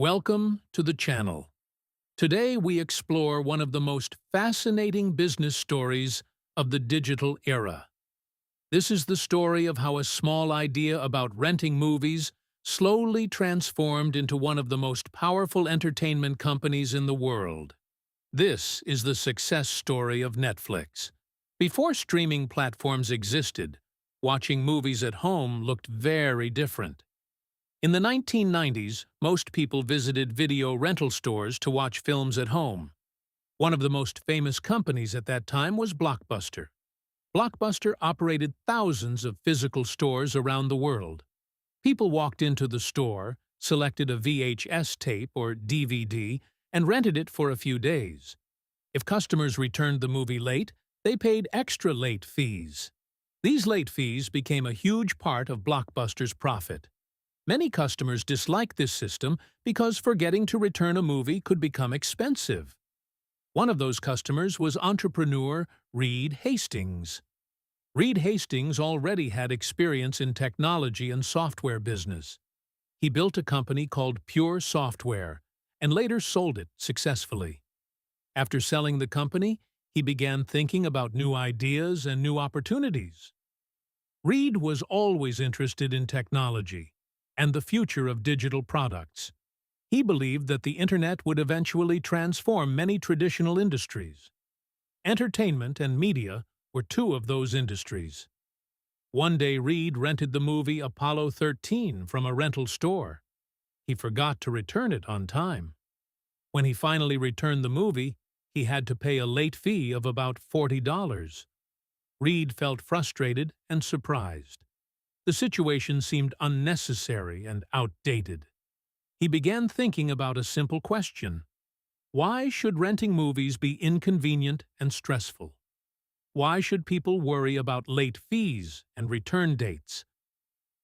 Welcome to the channel. Today we explore one of the most fascinating business stories of the digital era. This is the story of how a small idea about renting movies slowly transformed into one of the most powerful entertainment companies in the world. This is the success story of Netflix. Before streaming platforms existed, watching movies at home looked very different. In the 1990s, most people visited video rental stores to watch films at home. One of the most famous companies at that time was Blockbuster. Blockbuster operated thousands of physical stores around the world. People walked into the store, selected a VHS tape or DVD, and rented it for a few days. If customers returned the movie late, they paid extra late fees. These late fees became a huge part of Blockbuster's profit. Many customers disliked this system because forgetting to return a movie could become expensive. One of those customers was entrepreneur Reed Hastings. Reed Hastings already had experience in technology and software business. He built a company called Pure Software and later sold it successfully. After selling the company, he began thinking about new ideas and new opportunities. Reed was always interested in technology and the future of digital products. He believed that the Internet would eventually transform many traditional industries. Entertainment and media were two of those industries. One day Reed rented the movie Apollo 13 from a rental store. He forgot to return it on time. When he finally returned the movie, he had to pay a late fee of about $40. Reed felt frustrated and surprised. The situation seemed unnecessary and outdated. He began thinking about a simple question. Why should renting movies be inconvenient and stressful? Why should people worry about late fees and return dates?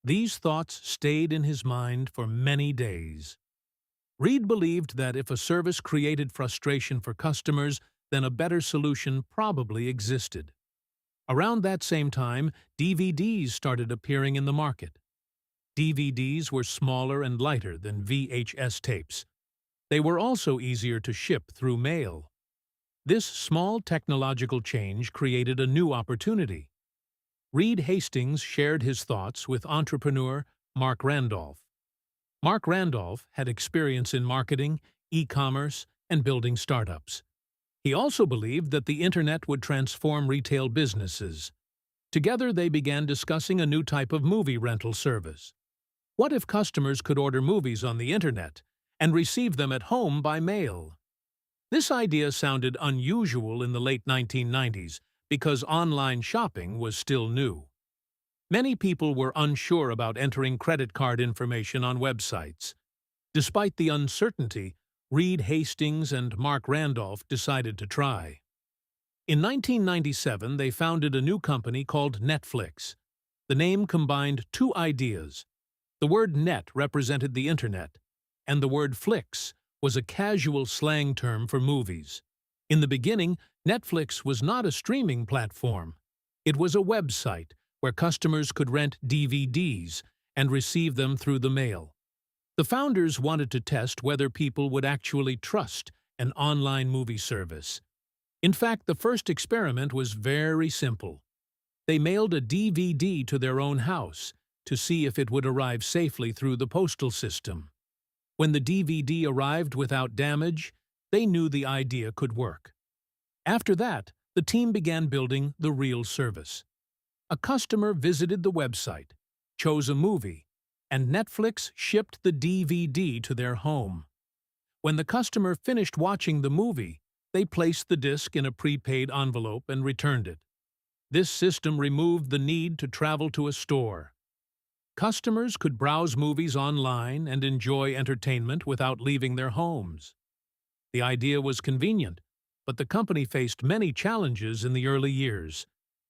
These thoughts stayed in his mind for many days. Reed believed that if a service created frustration for customers, then a better solution probably existed. Around that same time, DVDs started appearing in the market. DVDs were smaller and lighter than VHS tapes. They were also easier to ship through mail. This small technological change created a new opportunity. Reed Hastings shared his thoughts with entrepreneur Mark Randolph. Mark Randolph had experience in marketing, e-commerce, and building startups. He also believed that the Internet would transform retail businesses. Together they began discussing a new type of movie rental service. What if customers could order movies on the Internet and receive them at home by mail? This idea sounded unusual in the late 1990s because online shopping was still new. Many people were unsure about entering credit card information on websites. Despite the uncertainty, Reed Hastings and Mark Randolph decided to try. In 1997, they founded a new company called Netflix. The name combined two ideas. The word net represented the Internet, and the word flix was a casual slang term for movies. In the beginning, Netflix was not a streaming platform. It was a website where customers could rent DVDs and receive them through the mail. The founders wanted to test whether people would actually trust an online movie service. In fact, the first experiment was very simple. They mailed a DVD to their own house to see if it would arrive safely through the postal system. When the DVD arrived without damage, they knew the idea could work. After that, the team began building the real service. A customer visited the website, chose a movie, and Netflix shipped the DVD to their home. When the customer finished watching the movie, they placed the disc in a prepaid envelope and returned it. This system removed the need to travel to a store. Customers could browse movies online and enjoy entertainment without leaving their homes. The idea was convenient, but the company faced many challenges in the early years.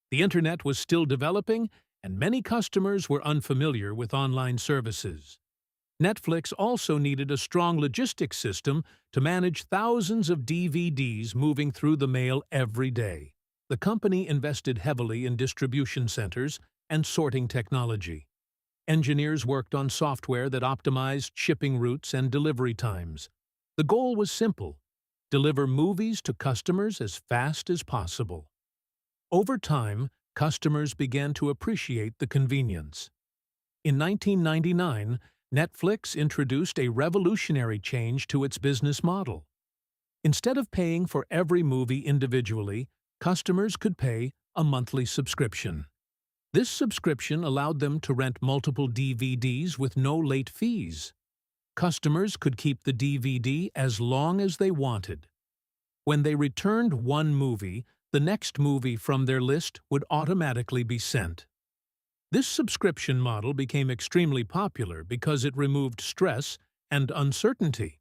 The Internet was still developing, and many customers were unfamiliar with online services. Netflix also needed a strong logistics system to manage thousands of DVDs moving through the mail every day. The company invested heavily in distribution centers and sorting technology. Engineers worked on software that optimized shipping routes and delivery times. The goal was simple: deliver movies to customers as fast as possible. Over time, customers began to appreciate the convenience. In 1999, Netflix introduced a revolutionary change to its business model. Instead of paying for every movie individually, customers could pay a monthly subscription. This subscription allowed them to rent multiple DVDs with no late fees. Customers could keep the DVD as long as they wanted. When they returned one movie, the next movie from their list would automatically be sent. This subscription model became extremely popular because it removed stress and uncertainty.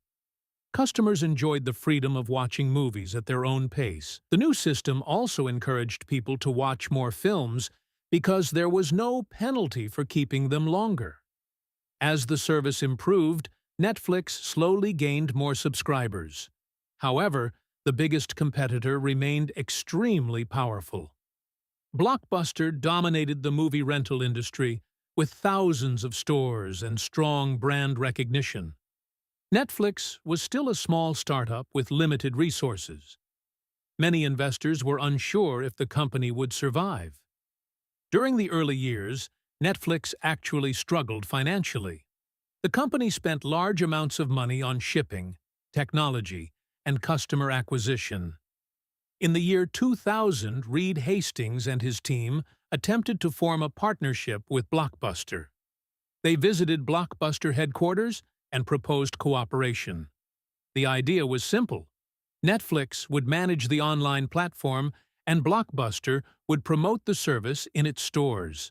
Customers enjoyed the freedom of watching movies at their own pace. The new system also encouraged people to watch more films because there was no penalty for keeping them longer. As the service improved, Netflix slowly gained more subscribers. However, the biggest competitor remained extremely powerful. Blockbuster dominated the movie rental industry with thousands of stores and strong brand recognition. Netflix was still a small startup with limited resources. Many investors were unsure if the company would survive. During the early years, Netflix actually struggled financially. The company spent large amounts of money on shipping, technology, and customer acquisition. In the year 2000, Reed Hastings and his team attempted to form a partnership with Blockbuster. They visited Blockbuster headquarters and proposed cooperation. The idea was simple. Netflix would manage the online platform, and Blockbuster would promote the service in its stores.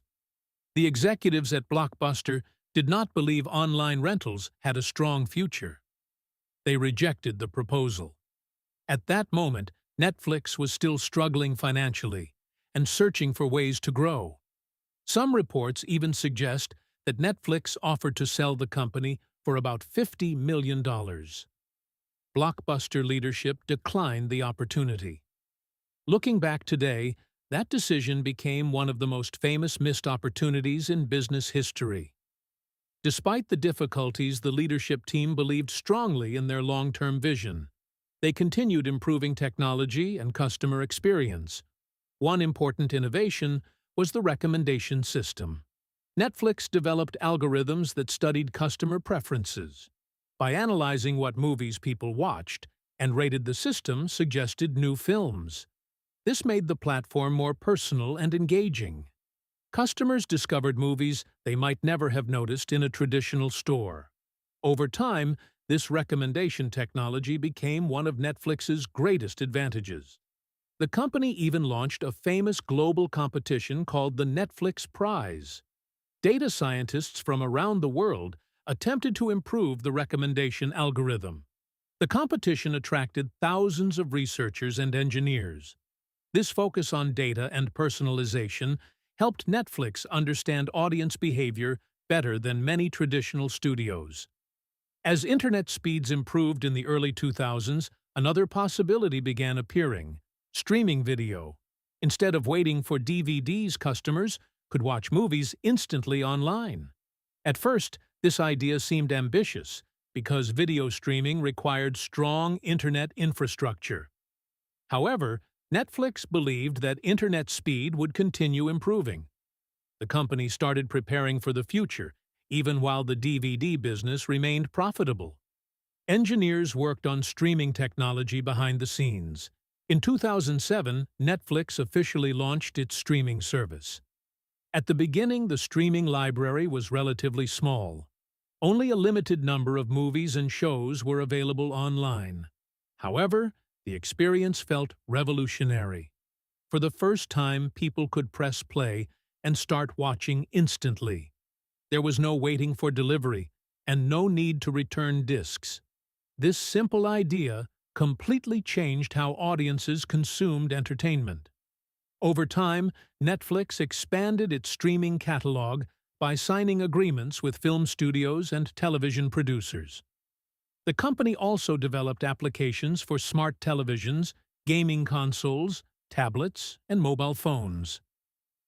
The executives at Blockbuster did not believe online rentals had a strong future. They rejected the proposal. At that moment, Netflix was still struggling financially and searching for ways to grow. Some reports even suggest that Netflix offered to sell the company for about $50 million. Blockbuster leadership declined the opportunity. Looking back today, that decision became one of the most famous missed opportunities in business history. Despite the difficulties, the leadership team believed strongly in their long-term vision. They continued improving technology and customer experience. One important innovation was the recommendation system. Netflix developed algorithms that studied customer preferences. By analyzing what movies people watched and rated, the system suggested new films. This made the platform more personal and engaging. Customers discovered movies they might never have noticed in a traditional store. Over time, this recommendation technology became one of Netflix's greatest advantages. The company even launched a famous global competition called the Netflix Prize. Data scientists from around the world attempted to improve the recommendation algorithm. The competition attracted thousands of researchers and engineers. This focus on data and personalization helped Netflix understand audience behavior better than many traditional studios. As internet speeds improved in the early 2000s, another possibility began appearing: streaming video. Instead of waiting for DVDs, customers could watch movies instantly online. At first, this idea seemed ambitious because video streaming required strong internet infrastructure. However, Netflix believed that internet speed would continue improving. The company started preparing for the future, even while the DVD business remained profitable. Engineers worked on streaming technology behind the scenes. In 2007, Netflix officially launched its streaming service. At the beginning, the streaming library was relatively small. Only a limited number of movies and shows were available online. However, the experience felt revolutionary. For the first time, people could press play and start watching instantly. There was no waiting for delivery and no need to return discs. This simple idea completely changed how audiences consumed entertainment. Over time, Netflix expanded its streaming catalog by signing agreements with film studios and television producers. The company also developed applications for smart televisions, gaming consoles, tablets, and mobile phones.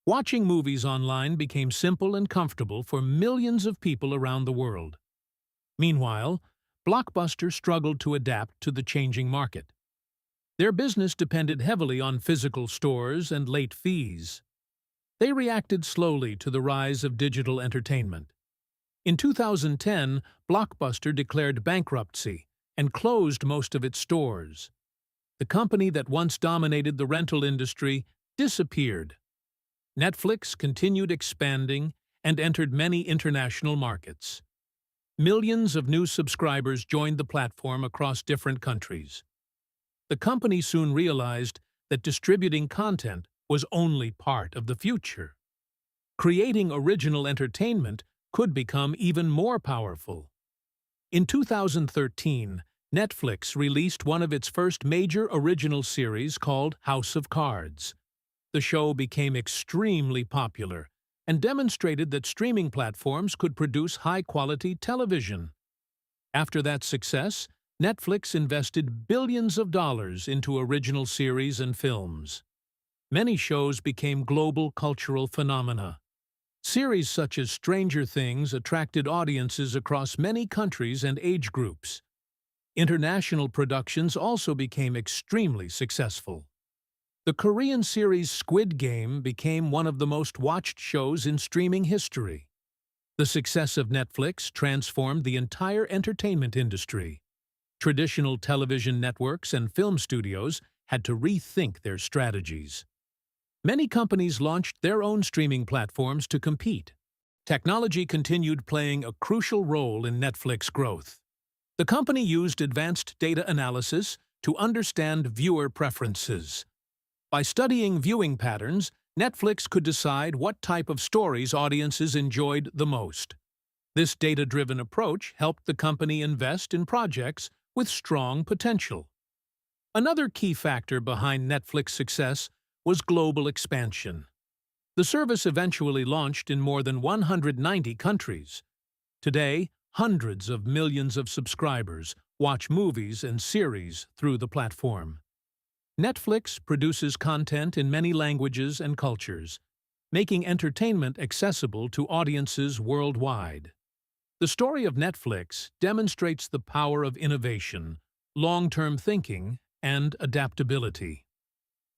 Watching movies online became simple and comfortable for millions of people around the world. Meanwhile, Blockbuster struggled to adapt to the changing market. Their business depended heavily on physical stores and late fees. They reacted slowly to the rise of digital entertainment. In 2010, Blockbuster declared bankruptcy and closed most of its stores. The company that once dominated the rental industry disappeared. Netflix continued expanding and entered many international markets. Millions of new subscribers joined the platform across different countries. The company soon realized that distributing content was only part of the future. Creating original entertainment could become even more powerful. In 2013, Netflix released one of its first major original series called House of Cards. The show became extremely popular and demonstrated that streaming platforms could produce high-quality television. After that success, Netflix invested billions of dollars into original series and films. Many shows became global cultural phenomena. Series such as Stranger Things attracted audiences across many countries and age groups. International productions also became extremely successful. The Korean series Squid Game became one of the most watched shows in streaming history. The success of Netflix transformed the entire entertainment industry. Traditional television networks and film studios had to rethink their strategies. Many companies launched their own streaming platforms to compete. Technology continued playing a crucial role in Netflix growth. The company used advanced data analysis to understand viewer preferences. By studying viewing patterns, Netflix could decide what type of stories audiences enjoyed the most. This data-driven approach helped the company invest in projects with strong potential. Another key factor behind Netflix's success was global expansion. The service eventually launched in more than 190 countries. Today, hundreds of millions of subscribers watch movies and series through the platform. Netflix produces content in many languages and cultures, making entertainment accessible to audiences worldwide. The story of Netflix demonstrates the power of innovation, long-term thinking, and adaptability.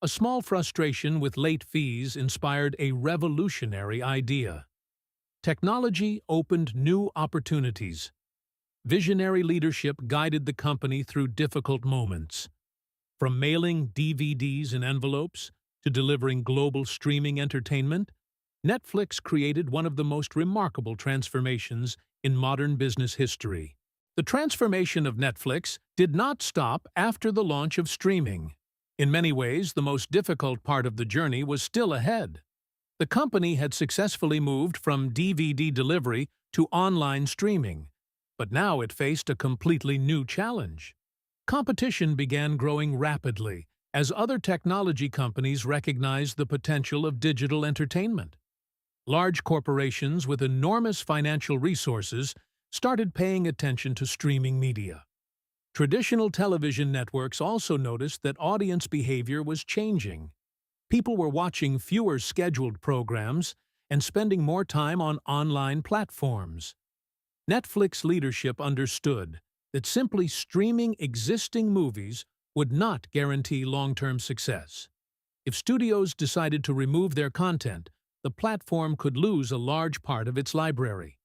A small frustration with late fees inspired a revolutionary idea. Technology opened new opportunities. Visionary leadership guided the company through difficult moments. From mailing DVDs in envelopes to delivering global streaming entertainment, Netflix created one of the most remarkable transformations in modern business history. The transformation of Netflix did not stop after the launch of streaming. In many ways, the most difficult part of the journey was still ahead. The company had successfully moved from DVD delivery to online streaming, but now it faced a completely new challenge. Competition began growing rapidly as other technology companies recognized the potential of digital entertainment. Large corporations with enormous financial resources started paying attention to streaming media. Traditional television networks also noticed that audience behavior was changing. People were watching fewer scheduled programs and spending more time on online platforms. Netflix leadership understood that simply streaming existing movies would not guarantee long-term success. If studios decided to remove their content, the platform could lose a large part of its library.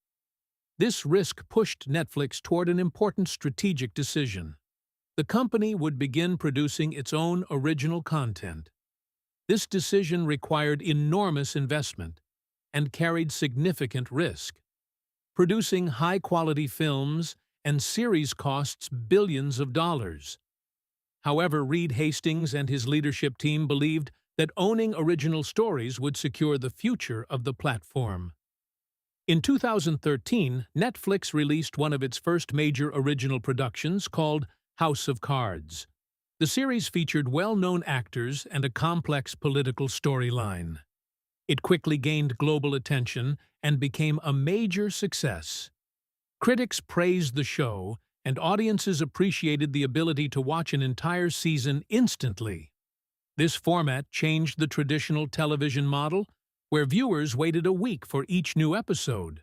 This risk pushed Netflix toward an important strategic decision. The company would begin producing its own original content. This decision required enormous investment and carried significant risk. Producing high-quality films and series costs billions of dollars. However, Reed Hastings and his leadership team believed that owning original stories would secure the future of the platform. In 2013, Netflix released one of its first major original productions called House of Cards. The series featured well-known actors and a complex political storyline. It quickly gained global attention and became a major success. Critics praised the show, and audiences appreciated the ability to watch an entire season instantly. This format changed the traditional television model, where viewers waited a week for each new episode.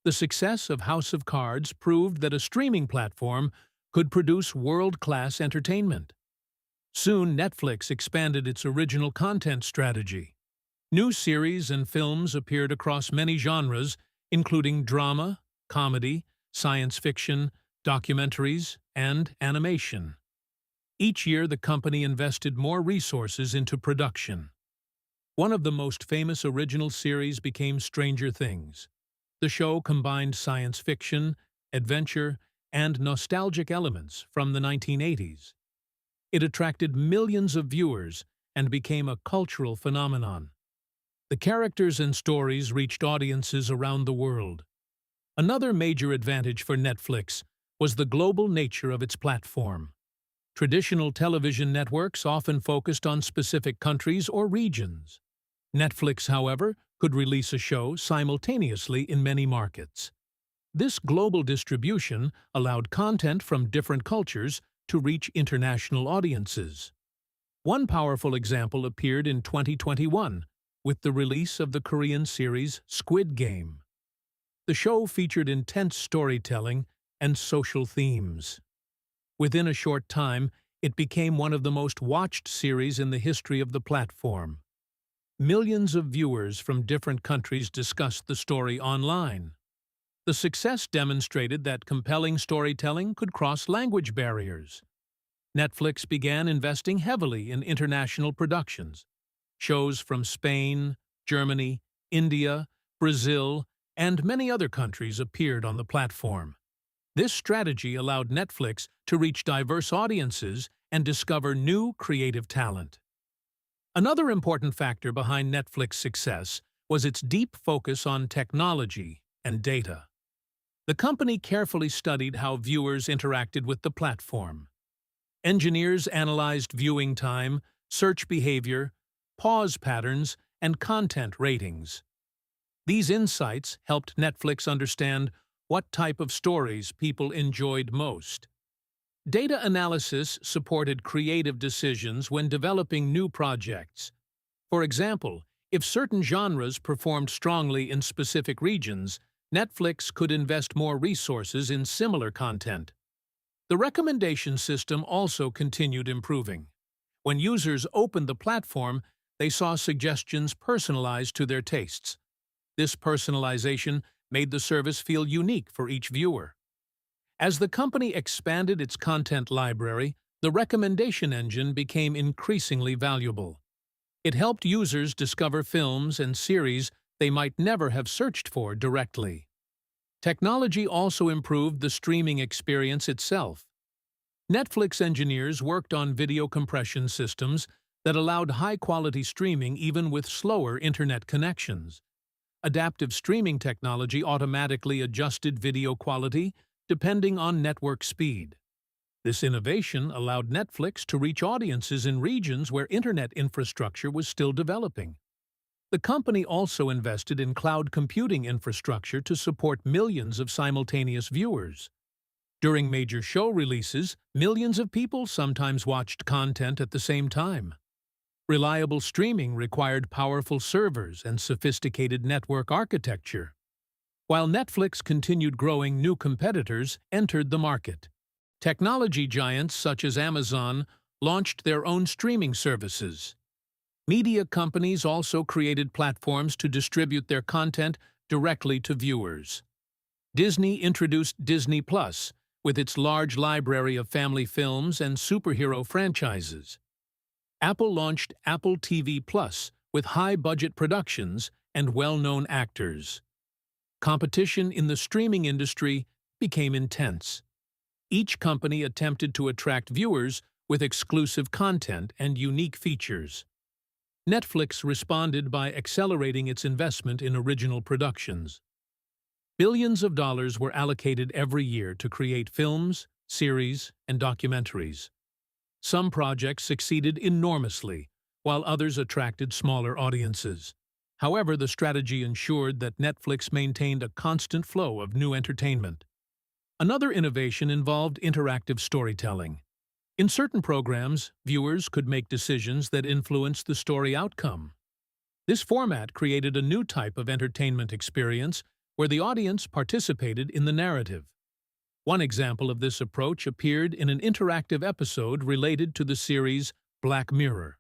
The success of House of Cards proved that a streaming platform could produce world-class entertainment. Soon, Netflix expanded its original content strategy. New series and films appeared across many genres, including drama, comedy, science fiction, documentaries, and animation. Each year, the company invested more resources into production. One of the most famous original series became Stranger Things. The show combined science fiction, adventure, and nostalgic elements from the 1980s. It attracted millions of viewers and became a cultural phenomenon. The characters and stories reached audiences around the world. Another major advantage for Netflix was the global nature of its platform. Traditional television networks often focused on specific countries or regions. Netflix, however, could release a show simultaneously in many markets. This global distribution allowed content from different cultures to reach international audiences. One powerful example appeared in 2021 with the release of the Korean series Squid Game. The show featured intense storytelling and social themes. Within a short time, it became one of the most watched series in the history of the platform. Millions of viewers from different countries discussed the story online. The success demonstrated that compelling storytelling could cross language barriers. Netflix began investing heavily in international productions. Shows from Spain, Germany, India, Brazil, and many other countries appeared on the platform. This strategy allowed Netflix to reach diverse audiences and discover new creative talent. Another important factor behind Netflix's success was its deep focus on technology and data. The company carefully studied how viewers interacted with the platform. Engineers analyzed viewing time, search behavior, pause patterns, and content ratings. These insights helped Netflix understand what type of stories people enjoyed most. Data analysis supported creative decisions when developing new projects. For example, if certain genres performed strongly in specific regions, Netflix could invest more resources in similar content. The recommendation system also continued improving. When users opened the platform, they saw suggestions personalized to their tastes. This personalization made the service feel unique for each viewer. As the company expanded its content library, the recommendation engine became increasingly valuable. It helped users discover films and series they might never have searched for directly. Technology also improved the streaming experience itself. Netflix engineers worked on video compression systems that allowed high-quality streaming even with slower internet connections. Adaptive streaming technology automatically adjusted video quality depending on network speed. This innovation allowed Netflix to reach audiences in regions where internet infrastructure was still developing. The company also invested in cloud computing infrastructure to support millions of simultaneous viewers. During major show releases, millions of people sometimes watched content at the same time. Reliable streaming required powerful servers and sophisticated network architecture. While Netflix continued growing, new competitors entered the market. Technology giants such as Amazon launched their own streaming services. Media companies also created platforms to distribute their content directly to viewers. Disney introduced Disney Plus with its large library of family films and superhero franchises. Apple launched Apple TV Plus with high-budget productions and well-known actors. Competition in the streaming industry became intense. Each company attempted to attract viewers with exclusive content and unique features. Netflix responded by accelerating its investment in original productions. Billions of dollars were allocated every year to create films, series, and documentaries. Some projects succeeded enormously, while others attracted smaller audiences. However, the strategy ensured that Netflix maintained a constant flow of new entertainment. Another innovation involved interactive storytelling. In certain programs, viewers could make decisions that influenced the story outcome. This format created a new type of entertainment experience where the audience participated in the narrative. One example of this approach appeared in an interactive episode related to the series Black Mirror.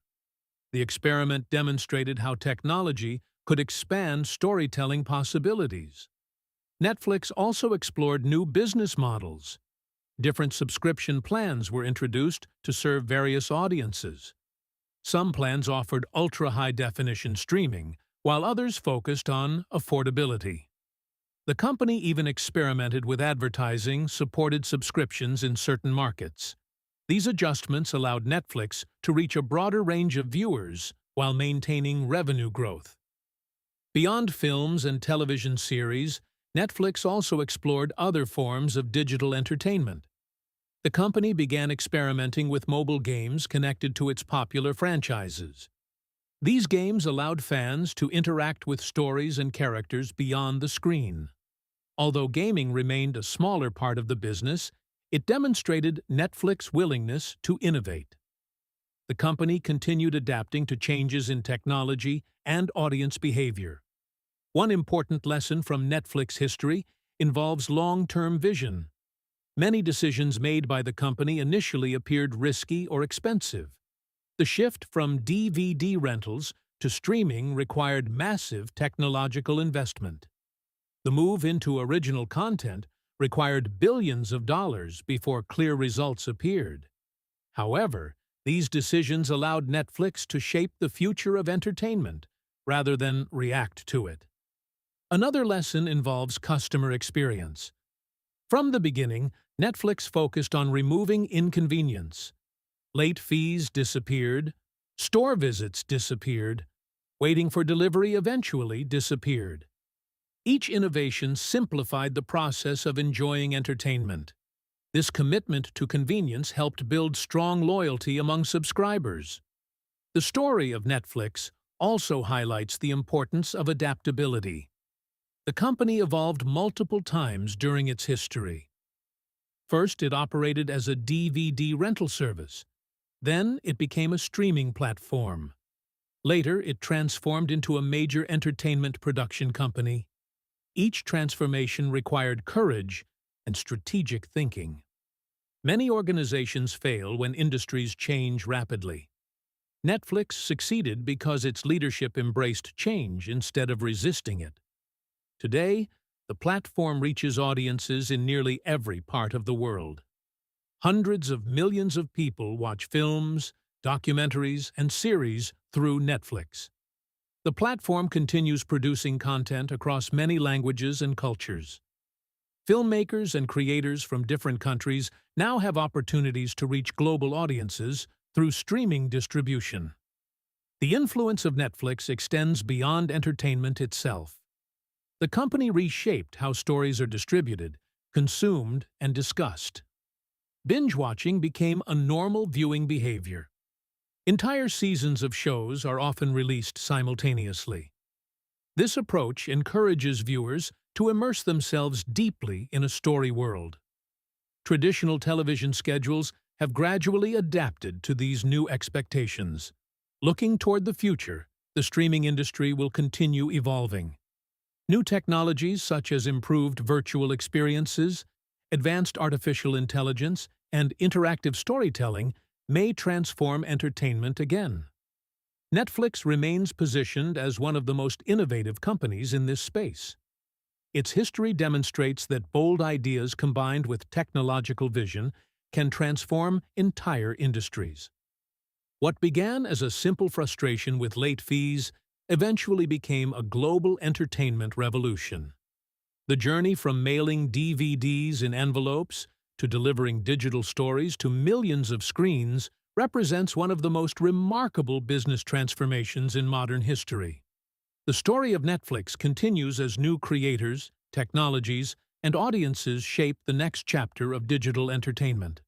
The experiment demonstrated how technology could expand storytelling possibilities. Netflix also explored new business models. Different subscription plans were introduced to serve various audiences. Some plans offered ultra-high-definition streaming, while others focused on affordability. The company even experimented with advertising-supported subscriptions in certain markets. These adjustments allowed Netflix to reach a broader range of viewers while maintaining revenue growth. Beyond films and television series, Netflix also explored other forms of digital entertainment. The company began experimenting with mobile games connected to its popular franchises. These games allowed fans to interact with stories and characters beyond the screen. Although gaming remained a smaller part of the business, it demonstrated Netflix's willingness to innovate. The company continued adapting to changes in technology and audience behavior. One important lesson from Netflix history involves long-term vision. Many decisions made by the company initially appeared risky or expensive. The shift from DVD rentals to streaming required massive technological investment. The move into original content required billions of dollars before clear results appeared. However, these decisions allowed Netflix to shape the future of entertainment rather than react to it. Another lesson involves customer experience. From the beginning, Netflix focused on removing inconvenience. Late fees disappeared, store visits disappeared, waiting for delivery eventually disappeared. Each innovation simplified the process of enjoying entertainment. This commitment to convenience helped build strong loyalty among subscribers. The story of Netflix also highlights the importance of adaptability. The company evolved multiple times during its history. First, it operated as a DVD rental service. Then, it became a streaming platform. Later, it transformed into a major entertainment production company. Each transformation required courage and strategic thinking. Many organizations fail when industries change rapidly. Netflix succeeded because its leadership embraced change instead of resisting it. Today, the platform reaches audiences in nearly every part of the world. Hundreds of millions of people watch films, documentaries, and series through Netflix. The platform continues producing content across many languages and cultures. Filmmakers and creators from different countries now have opportunities to reach global audiences through streaming distribution. The influence of Netflix extends beyond entertainment itself. The company reshaped how stories are distributed, consumed, and discussed. Binge-watching became a normal viewing behavior. Entire seasons of shows are often released simultaneously. This approach encourages viewers to immerse themselves deeply in a story world. Traditional television schedules have gradually adapted to these new expectations. Looking toward the future, the streaming industry will continue evolving. New technologies such as improved virtual experiences, advanced artificial intelligence, and interactive storytelling may transform entertainment again. Netflix remains positioned as one of the most innovative companies in this space. Its history demonstrates that bold ideas combined with technological vision can transform entire industries. What began as a simple frustration with late fees eventually became a global entertainment revolution. The journey from mailing DVDs in envelopes to delivering digital stories to millions of screens represents one of the most remarkable business transformations in modern history. The story of Netflix continues as new creators, technologies, and audiences shape the next chapter of digital entertainment.